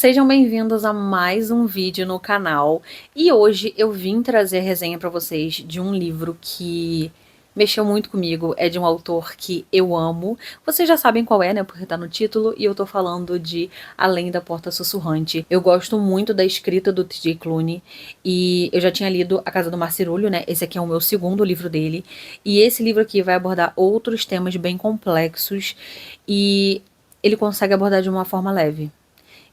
Sejam bem-vindos a mais um vídeo no canal. E hoje eu vim trazer a resenha para vocês de um livro que mexeu muito comigo. É de um autor que eu amo. Vocês já sabem qual é, né? Porque tá no título. E eu tô falando de Além da Porta Sussurrante. Eu gosto muito da escrita do T.J. Klune. E eu já tinha lido A Casa do Marcirúlio, né? Esse aqui é o meu segundo livro dele. E esse livro aqui vai abordar outros temas bem complexos. E ele consegue abordar de uma forma leve.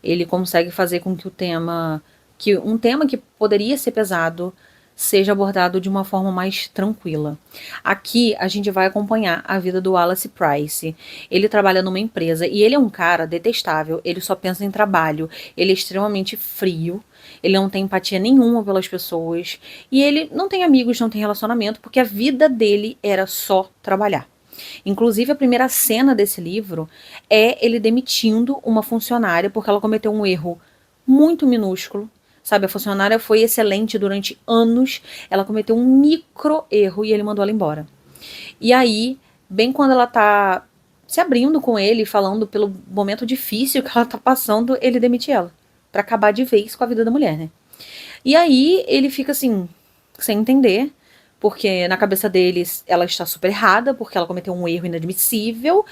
Ele consegue fazer com que um tema que poderia ser pesado seja abordado de uma forma mais tranquila. Aqui a gente vai acompanhar a vida do Wallace Price. Ele trabalha numa empresa e ele é um cara detestável, ele só pensa em trabalho, ele é extremamente frio, ele não tem empatia nenhuma pelas pessoas e ele não tem amigos, não tem relacionamento, porque a vida dele era só trabalhar. Inclusive, a primeira cena desse livro é ele demitindo uma funcionária porque ela cometeu um erro muito minúsculo. Sabe, a funcionária foi excelente durante anos, ela cometeu um micro erro e ele mandou ela embora. E aí, bem quando ela tá se abrindo com ele, falando pelo momento difícil que ela tá passando, ele demite ela. Pra acabar de vez com a vida da mulher, né? E aí ele fica assim, sem entender, porque na cabeça deles ela está super errada, porque ela cometeu um erro inadmissível.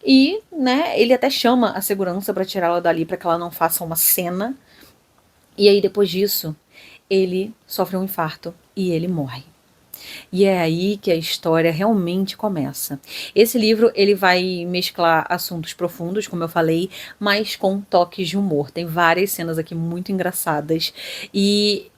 E, né, ele até chama a segurança pra tirá-la dali pra que ela não faça uma cena. E aí depois disso, ele sofre um infarto e ele morre. E é aí que a história realmente começa. Esse livro, ele vai mesclar assuntos profundos, como eu falei, mas com toques de humor. Tem várias cenas aqui muito engraçadas. E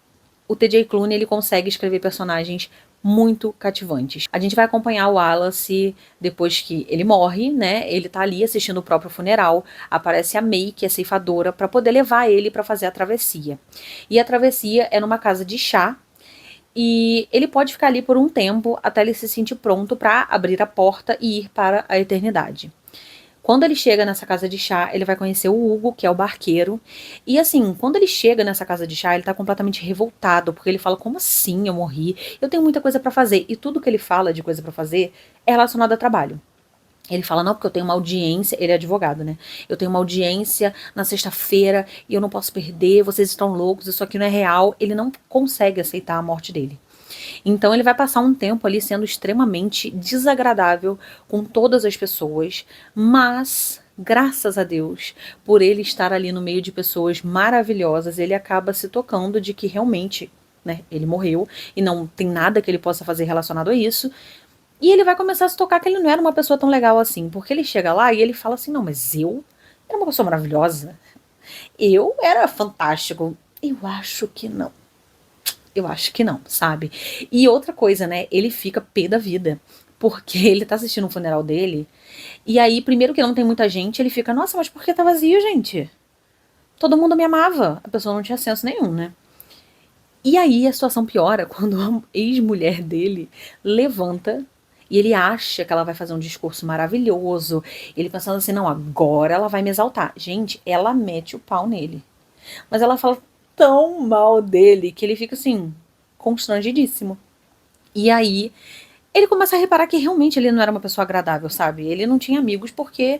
o T.J. Klune, ele consegue escrever personagens muito cativantes. A gente vai acompanhar o Wallace depois que ele morre, né? Ele tá ali assistindo o próprio funeral. Aparece a May, que é ceifadora, para poder levar ele para fazer a travessia. E a travessia é numa casa de chá. E ele pode ficar ali por um tempo até ele se sentir pronto para abrir a porta e ir para a eternidade. Quando ele chega nessa casa de chá, ele vai conhecer o Hugo, que é o barqueiro. E assim, quando ele chega nessa casa de chá, ele tá completamente revoltado, porque ele fala: como assim eu morri? Eu tenho muita coisa para fazer. E tudo que ele fala de coisa para fazer é relacionado a trabalho. Ele fala: não, porque eu tenho uma audiência, ele é advogado, né? Eu tenho uma audiência na sexta-feira e eu não posso perder, vocês estão loucos, isso aqui não é real. Ele não consegue aceitar a morte dele. Então ele vai passar um tempo ali sendo extremamente desagradável com todas as pessoas, mas graças a Deus, por ele estar ali no meio de pessoas maravilhosas, ele acaba se tocando de que realmente, né, ele morreu e não tem nada que ele possa fazer relacionado a isso. E ele vai começar a se tocar que ele não era uma pessoa tão legal assim, porque ele chega lá e ele fala assim: não, mas eu era uma pessoa maravilhosa, eu era fantástico. Eu acho que não. Eu acho que não, sabe? E outra coisa, né? Ele fica pé da vida. Porque ele tá assistindo o funeral dele. E aí, primeiro que não tem muita gente, ele fica: nossa, mas por que tá vazio, gente? Todo mundo me amava. A pessoa não tinha senso nenhum, né? E aí a situação piora quando a ex-mulher dele levanta e ele acha que ela vai fazer um discurso maravilhoso. Ele pensando assim: não, agora ela vai me exaltar. Gente, ela mete o pau nele. Mas ela fala tão mal dele que ele fica assim, constrangidíssimo. E aí ele começa a reparar que realmente ele não era uma pessoa agradável, sabe? Ele não tinha amigos porque,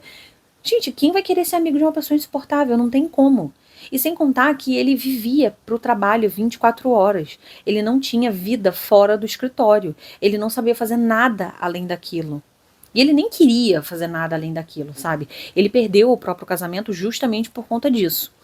gente, quem vai querer ser amigo de uma pessoa insuportável? Não tem como. E sem contar que ele vivia pro trabalho 24 horas. Ele não tinha vida fora do escritório. Ele não sabia fazer nada além daquilo. E ele nem queria fazer nada além daquilo, sabe? Ele perdeu o próprio casamento justamente por conta disso.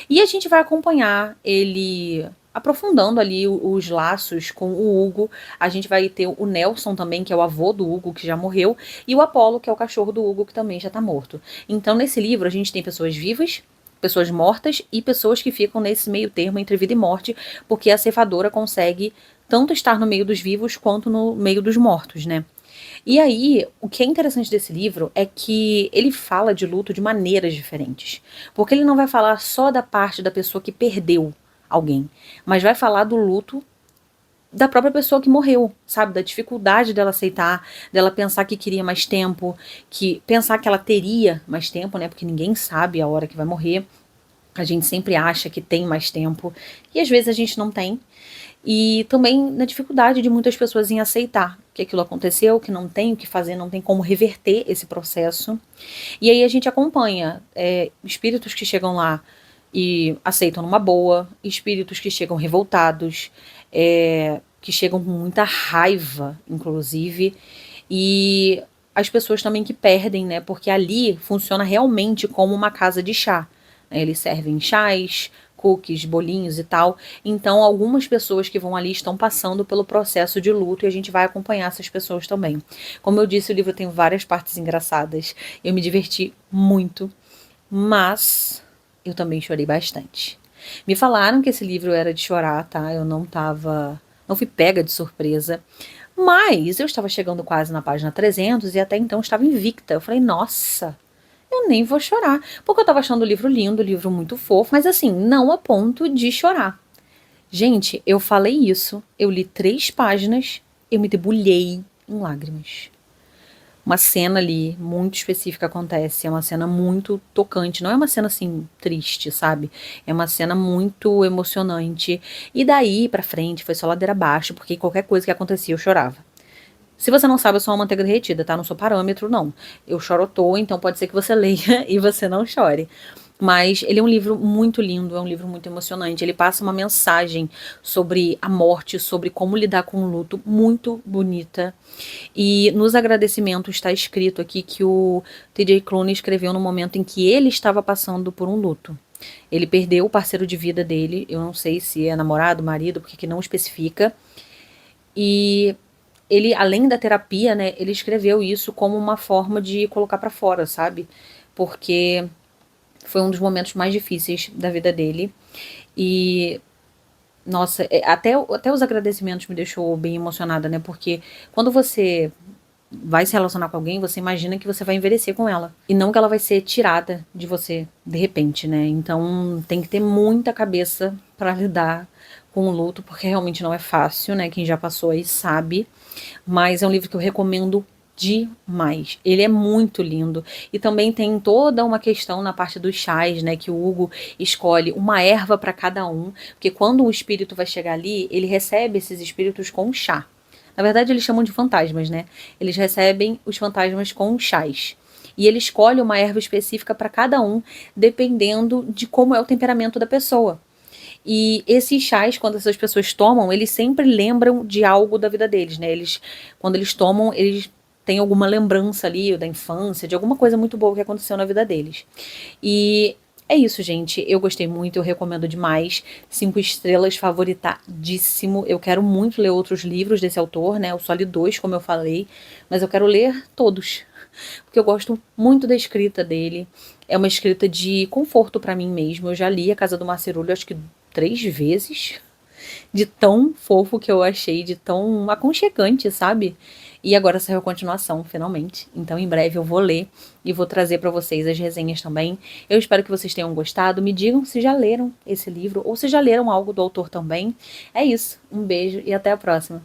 E a gente vai acompanhar ele aprofundando ali os laços com o Hugo. A gente vai ter o Nelson também, que é o avô do Hugo, que já morreu, e o Apolo, que é o cachorro do Hugo, que também já tá morto. Então, nesse livro, a gente tem pessoas vivas, pessoas mortas e pessoas que ficam nesse meio termo entre vida e morte, porque a ceifadora consegue tanto estar no meio dos vivos quanto no meio dos mortos, né? E aí, o que é interessante desse livro é que ele fala de luto de maneiras diferentes. Porque ele não vai falar só da parte da pessoa que perdeu alguém, mas vai falar do luto da própria pessoa que morreu, sabe? Da dificuldade dela aceitar, dela pensar que queria mais tempo, que pensar que ela teria mais tempo, né? Porque ninguém sabe a hora que vai morrer. A gente sempre acha que tem mais tempo e às vezes a gente não tem. E também na dificuldade de muitas pessoas em aceitar que aquilo aconteceu, que não tem o que fazer, não tem como reverter esse processo. E aí a gente acompanha espíritos que chegam lá e aceitam numa boa, espíritos que chegam revoltados, que chegam com muita raiva, inclusive, e as pessoas também que perdem, né? Porque ali funciona realmente como uma casa de chá. Né? Eles servem chás, cookies, bolinhos e tal. Então, algumas pessoas que vão ali estão passando pelo processo de luto e a gente vai acompanhar essas pessoas também. Como eu disse, o livro tem várias partes engraçadas. Eu me diverti muito, mas eu também chorei bastante. Me falaram que esse livro era de chorar, tá? Eu não fui pega de surpresa. Mas eu estava chegando quase na página 300 e até então estava invicta. Eu falei, nossa, eu nem vou chorar. Porque eu estava achando o livro lindo, o livro muito fofo, mas assim, não a ponto de chorar. Gente, eu falei isso, eu li 3 páginas, eu me debulhei em lágrimas. Uma cena ali muito específica acontece, é uma cena muito tocante, não é uma cena assim triste, sabe? É uma cena muito emocionante. E daí pra frente foi só ladeira abaixo, porque qualquer coisa que acontecia eu chorava. Se você não sabe, eu sou uma manteiga derretida, tá? Não sou parâmetro, não. Eu choro à toa, então pode ser que você leia e você não chore. Mas ele é um livro muito lindo, é um livro muito emocionante. Ele passa uma mensagem sobre a morte, sobre como lidar com o luto, muito bonita. E nos agradecimentos está escrito aqui que o T.J. Clooney escreveu no momento em que ele estava passando por um luto. Ele perdeu o parceiro de vida dele, eu não sei se é namorado, marido, porque que não especifica. E ele, além da terapia, né, ele escreveu isso como uma forma de colocar pra fora, sabe? Porque foi um dos momentos mais difíceis da vida dele. E, nossa, até os agradecimentos me deixou bem emocionada, né? Porque quando você vai se relacionar com alguém, você imagina que você vai envelhecer com ela. E não que ela vai ser tirada de você de repente, né? Então tem que ter muita cabeça pra lidar com o luto, porque realmente não é fácil, né? Quem já passou aí sabe. Mas é um livro que eu recomendo demais. Ele é muito lindo. E também tem toda uma questão na parte dos chás, né? Que o Hugo escolhe uma erva para cada um. Porque quando o espírito vai chegar ali, ele recebe esses espíritos com chá. Na verdade, eles chamam de fantasmas, né? Eles recebem os fantasmas com chás. E ele escolhe uma erva específica para cada um, dependendo de como é o temperamento da pessoa. E esses chás, quando essas pessoas tomam, eles sempre lembram de algo da vida deles, né? Quando eles tomam, eles têm alguma lembrança ali da infância, de alguma coisa muito boa que aconteceu na vida deles. E é isso, gente. Eu gostei muito, eu recomendo demais. 5 estrelas, favoritadíssimo. Eu quero muito ler outros livros desse autor, né? Eu só li 2, como eu falei, mas eu quero ler todos, porque eu gosto muito da escrita dele. É uma escrita de conforto pra mim mesmo. Eu já li A Casa do Marcerulho, acho que 3 vezes, de tão fofo que eu achei, de tão aconchegante, sabe? E agora saiu a continuação, finalmente. Então, em breve eu vou ler e vou trazer pra vocês as resenhas também. Eu espero que vocês tenham gostado. Me digam se já leram esse livro ou se já leram algo do autor também. É isso. Um beijo e até a próxima.